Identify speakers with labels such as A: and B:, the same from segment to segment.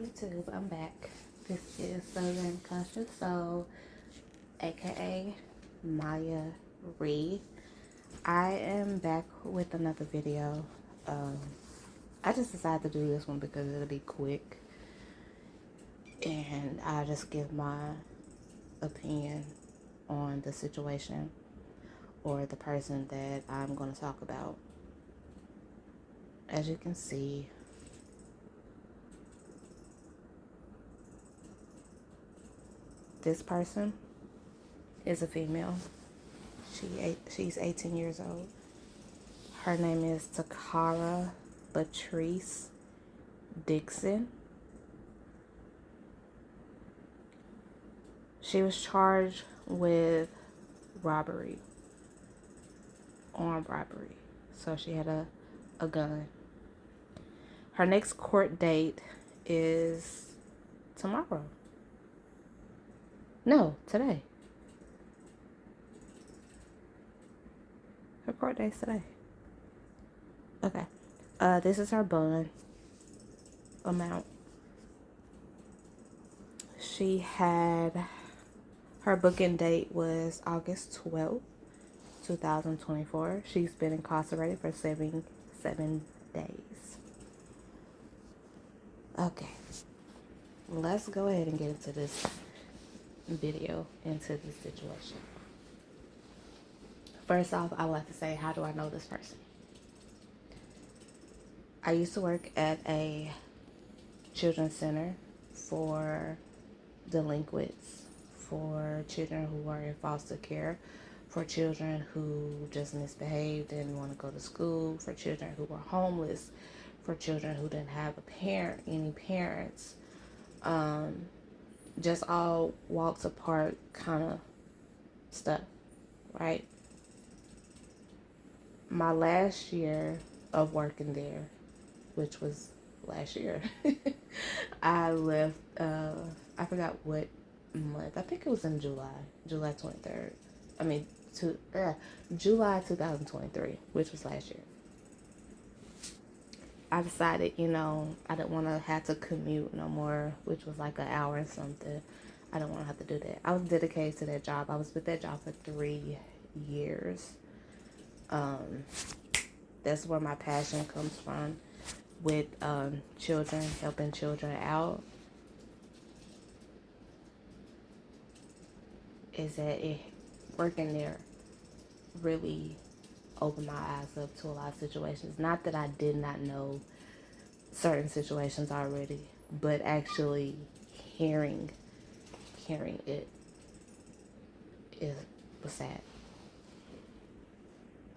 A: YouTube, I'm back. This is Southern Conscious Soul, aka Maya Reed. I am back with another video. I just decided to do this one because it'll be quick and I just give my opinion on the situation or the person that I'm going to talk about. As you can see, this person is a female. She's 18 years old. Her name is Takara Patrice Dixon. She was charged with robbery, armed robbery. So she had a gun. Her next court date is tomorrow. No, today. Her court date's today. Okay. This is her bond amount. She had her booking date was August 12th, 2024. She's been incarcerated for seven days. Okay. Let's go ahead and get into this video, into this situation. First off, I would like to say, how do I know this person? I used to work at a children's center for delinquents, for children who are in foster care, for children who just misbehaved and want to go to school, for children who were homeless, for children who didn't have any parents, just all walks apart kind of stuff, right? My last year of working there, which was last year, I left, I forgot what month. I think it was in July 23rd. July 2023, which was last year. I decided, I didn't want to have to commute no more, which was like an hour or something. I didn't want to have to do that. I was dedicated to that job. I was with that job for 3 years. That's where my passion comes from with children, helping children out. Is that working there really opened my eyes up to a lot of situations. Not that I did not know certain situations already, but actually hearing it was sad.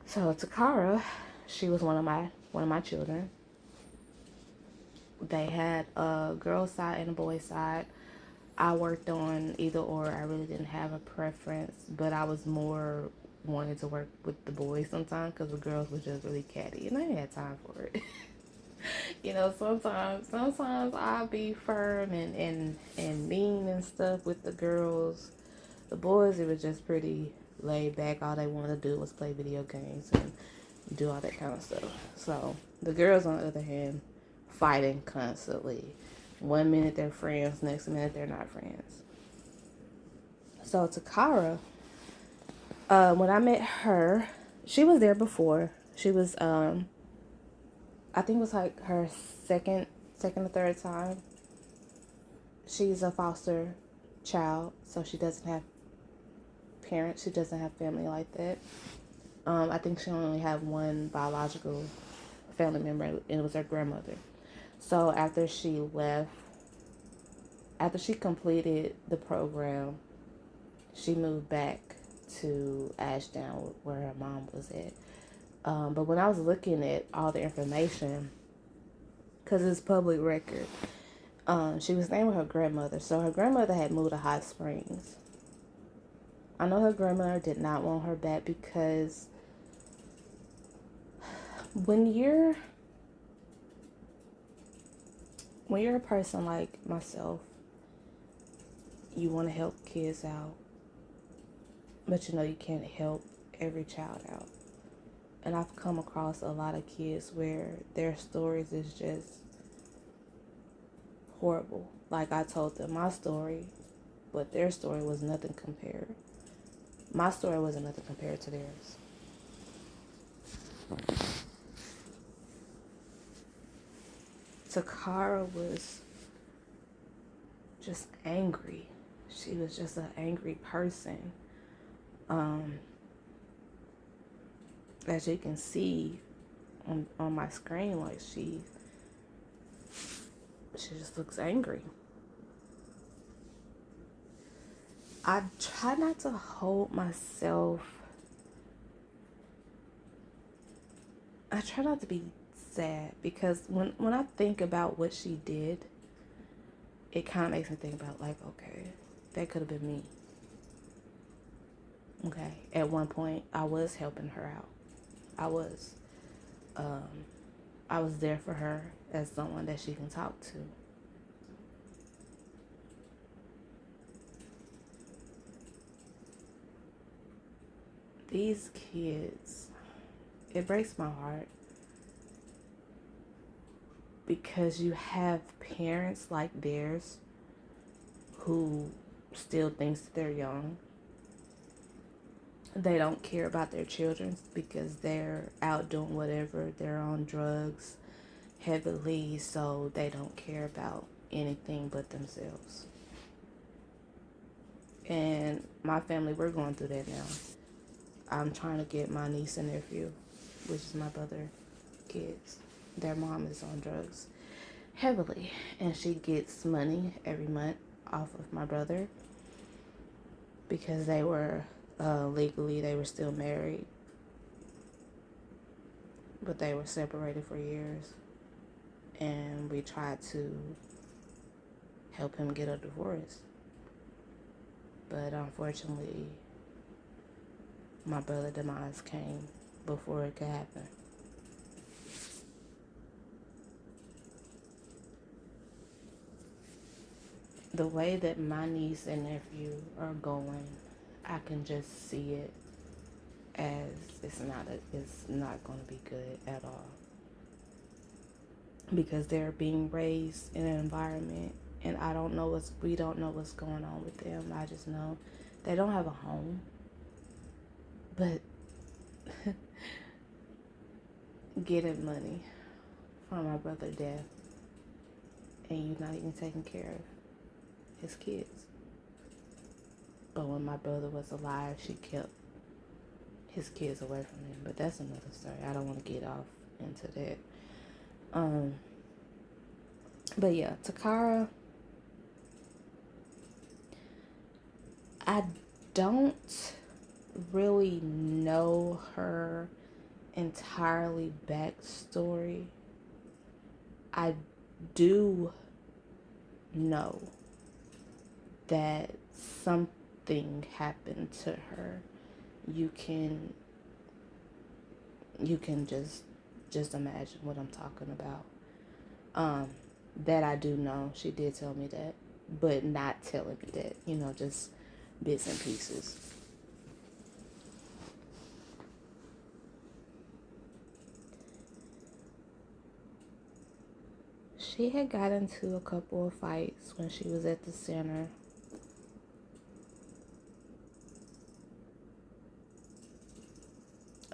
A: So Takara, she was one of my children. They had a girl's side and a boy's side. I worked on either or. I really didn't have a preference, but I was more wanted to work with the boys sometimes because the girls was just really catty and I didn't have time for it. Sometimes I'll be firm and mean and stuff with the girls. The boys, it was just pretty laid back. All they wanted to do was play video games and do all that kind of stuff. So the girls, on the other hand, fighting constantly. One minute they're friends, next minute they're not friends. So Takara, when I met her, she was there before. She was, I think it was like her second or third time. She's a foster child, so she doesn't have parents. She doesn't have family like that. I think she only had one biological family member, and it was her grandmother. So after she completed the program, she moved back to Ashdown where her mom was at. But when I was looking at all the information, because it's public record, she was staying with her grandmother. So her grandmother had moved to Hot Springs. I know her grandmother did not want her back because when you're a person like myself, you want to help kids out, but you can't help every child out. And I've come across a lot of kids where their stories is just horrible. Like, I told them my story, but their story was nothing compared. My story wasn't nothing compared to theirs. Takara was just angry. She was just an angry person. As you can see on my screen, like she just looks angry. I try not to hold myself. I try not to be sad, because when I think about what she did, it kind of makes me think about, like, okay, that could have been me. Okay, at one point I was helping her out. I was there for her as someone that she can talk to. These kids, it breaks my heart, because you have parents like theirs who still thinks that they're young. They don't care about their children because they're out doing whatever. They're on drugs heavily, so they don't care about anything but themselves. And my family, we're going through that now. I'm trying to get my niece and nephew, which is my brother, kids. Their mom is on drugs heavily, and she gets money every month off of my brother, because they were legally, they were still married, but they were separated for years, and we tried to help him get a divorce, but unfortunately my brother's demise came before it could happen. The way that my niece and nephew are going, I can just see it as it's not going to be good at all, because they're being raised in an environment, and we don't know what's going on with them. I just know they don't have a home, but getting money from my brother's death, and you're not even taking care of his kids. But when my brother was alive, she kept his kids away from him. But that's another story. I don't want to get off into that. But yeah, Takara, I don't really know her entirely backstory. I do know that something happened to her. You can just imagine what I'm talking about. That I do know. She did tell me that, but not telling me that, just bits and pieces. She had got into a couple of fights when she was at the center.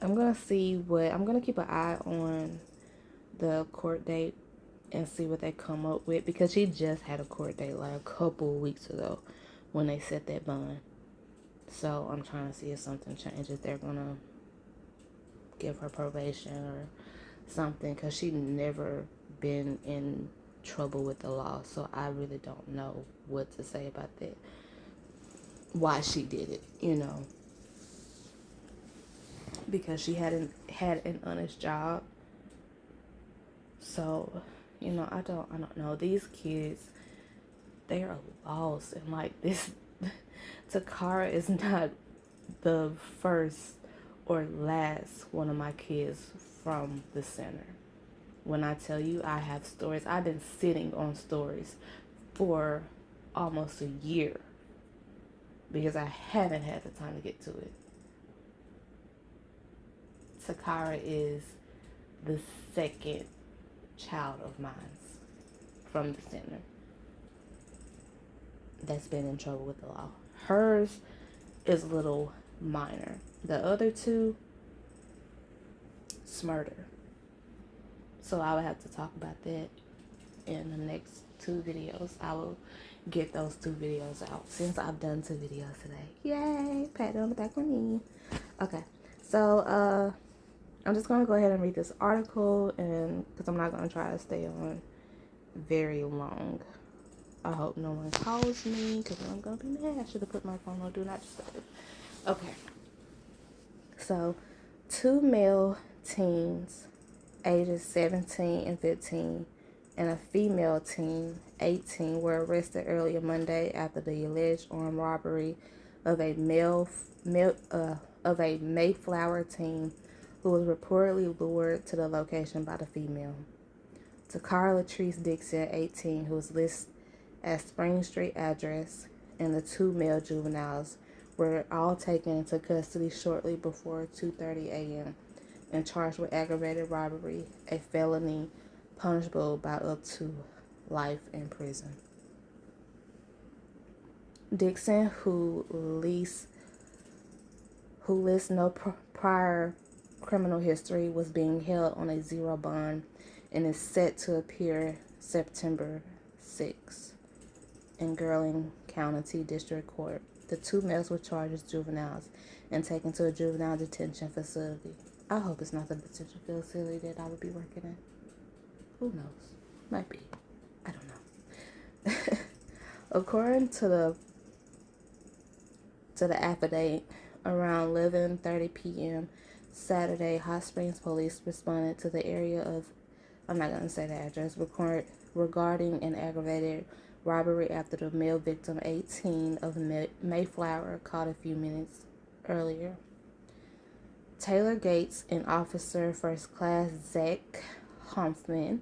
A: I'm going to keep an eye on the court date and see what they come up with, because she just had a court date like a couple of weeks ago when they set that bond. So I'm trying to see if something changes. They're going to give her probation or something, because she never been in trouble with the law. So I really don't know what to say about that. Why she did it, because she hadn't had an honest job. So, I don't know. These kids, they are lost, and like this, Takara is not the first or last one of my kids from the center. When I tell you I have stories, I've been sitting on stories for almost a year, because I haven't had the time to get to it. Takara is the second child of mine from the center. that's been in trouble with the law. Hers is a little minor. The other two, it's murder. So I would have to talk about that in the next 2 videos. I will get those 2 videos out since I've done 2 videos today. Yay! Pat on the back for me. Okay, so I'm just gonna go ahead and read this article, and because I'm not gonna try to stay on very long. I hope no one calls me because I'm gonna be mad. I should have put my phone on do not disturb. Okay, so 2 male teens ages 17 and 15 and a female teen 18 were arrested earlier Monday after the alleged armed robbery of a Mayflower teen who was reportedly lured to the location by the female. Takara Latrice Dixon, 18, who was listed as Spring Street address, and the 2 male juveniles were all taken into custody shortly before 2:30 a.m. and charged with aggravated robbery, a felony punishable by up to life in prison. Dixon, who lists no prior criminal history, was being held on a 0 bond and is set to appear September 6 in Garland County District Court. The 2 males were charged as juveniles and taken to a juvenile detention facility. I hope it's not the detention facility that I would be working in. Who knows? Might be. I don't know. According to the affidavit, around 11:30 p.m. Saturday, Hot Springs police responded to the area of, I'm not going to say the address, regarding an aggravated robbery after the male victim, 18, of Mayflower, caught a few minutes earlier. Taylor Gates and Officer First Class Zach Hoffman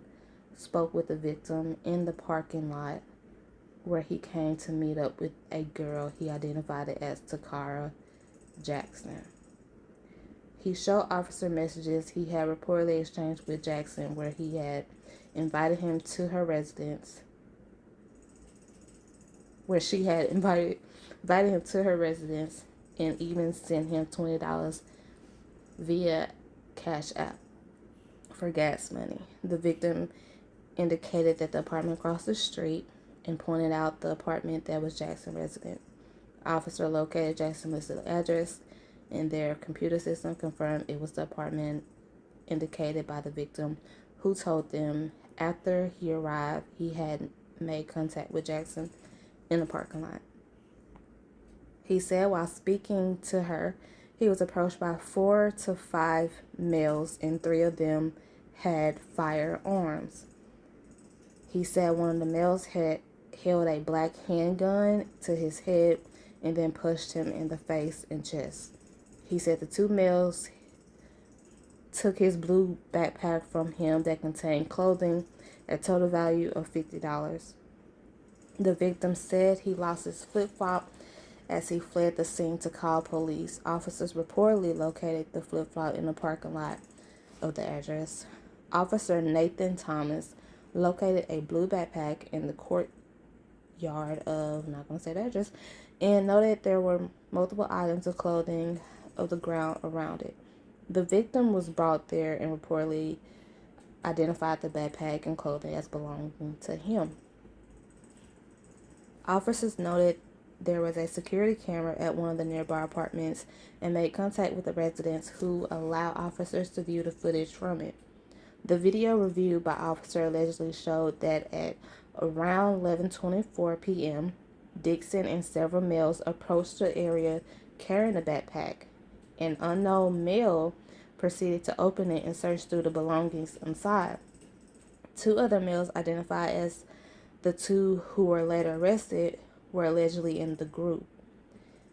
A: spoke with the victim in the parking lot where he came to meet up with a girl he identified as Takara Jackson. He showed officer messages he had reportedly exchanged with Jackson where he had invited him to her residence, where she had invited him to her residence and even sent him $20 via Cash App for gas money. The victim indicated that the apartment across the street and pointed out the apartment that was Jackson's resident. Officer located Jackson's listed address, and their computer system confirmed it was the apartment indicated by the victim, who told them after he arrived he had made contact with Jackson in the parking lot. He said while speaking to her, he was approached by 4 to 5 males, and 3 of them had firearms. He said one of the males had held a black handgun to his head and then pushed him in the face and chest. He said the 2 males took his blue backpack from him that contained clothing at total value of $50. The victim said he lost his flip-flop as he fled the scene to call police. Officers reportedly located the flip-flop in the parking lot of the address. Officer Nathan Thomas located a blue backpack in the courtyard of, I'm not going to say the address, and noted there were multiple items of clothing of the ground around it. The victim was brought there and reportedly identified the backpack and clothing as belonging to him. Officers noted there was a security camera at one of the nearby apartments and made contact with the residents, who allowed officers to view the footage from it. The video reviewed by officer allegedly showed that at around 11:24 p.m., Dixon and several males approached the area carrying a backpack. An unknown male proceeded to open it and search through the belongings inside. 2 other males, identified as the 2 who were later arrested, were allegedly in the group.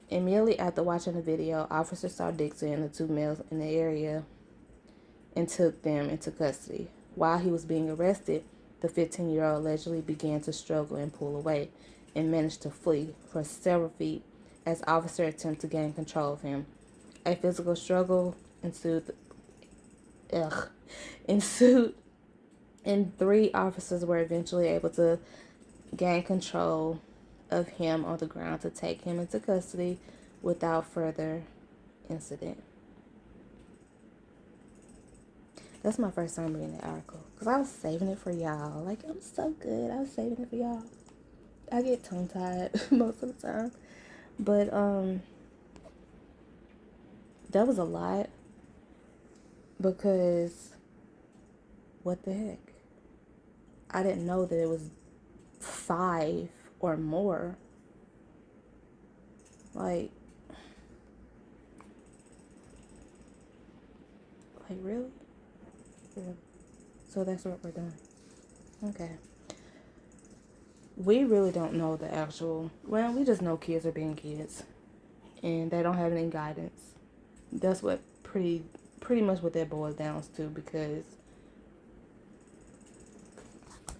A: Immediately after watching the video, officers saw Dixon and the 2 males in the area and took them into custody. While he was being arrested, the 15-year-old allegedly began to struggle and pull away and managed to flee for several feet as officers attempted to gain control of him. A physical struggle ensued, and 3 officers were eventually able to gain control of him on the ground to take him into custody without further incident. That's my first time reading the article because I was saving it for y'all. Like, I'm so good. I was saving it for y'all. I get tongue tied most of the time. But that was a lot because what the heck? I didn't know that it was 5 or more. Like really? Yeah. So that's what we're doing. Okay. We really don't know the actual, well, we just know kids are being kids and they don't have any guidance. That's what pretty much what that boils down to, because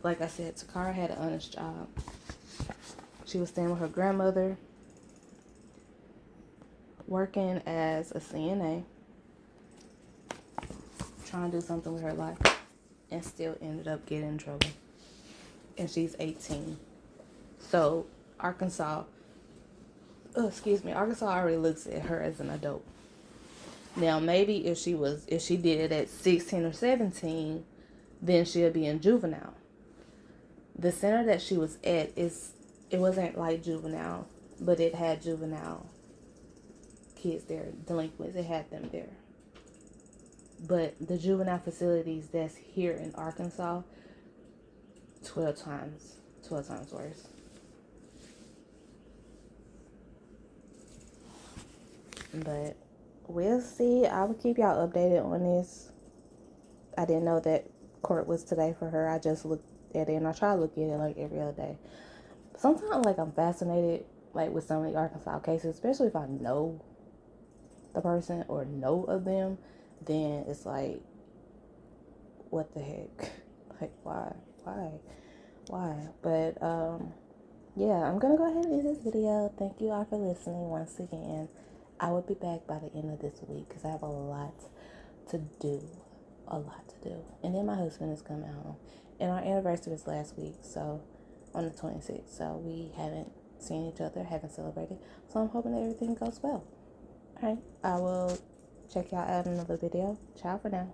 A: like I said, Takara had an honest job. She was staying with her grandmother, working as a CNA, trying to do something with her life, and still ended up getting in trouble. And she's 18. So Arkansas already looks at her as an adult. Now maybe if she did it at 16 or 17, then she'll be in juvenile. The center that she was at it wasn't like juvenile, but it had juvenile kids there, delinquents. It had them there. But the juvenile facilities that's here in Arkansas, 12 times worse. But we'll see. I will keep y'all updated on this. I didn't know that court was today for her. I just looked at it, and I try to look at it like every other day. Sometimes, like, I'm fascinated, like, with some of the Arkansas cases, especially if I know the person or know of them. Then it's like, what the heck? Like, why? But yeah, I'm gonna go ahead and end this video. Thank you all for listening once again. I will be back by the end of this week because I have a lot to do. And then my husband is coming home. And our anniversary was last week, so on the 26th. So we haven't seen each other, haven't celebrated. So I'm hoping that everything goes well. Alright, I will check y'all out in another video. Ciao for now.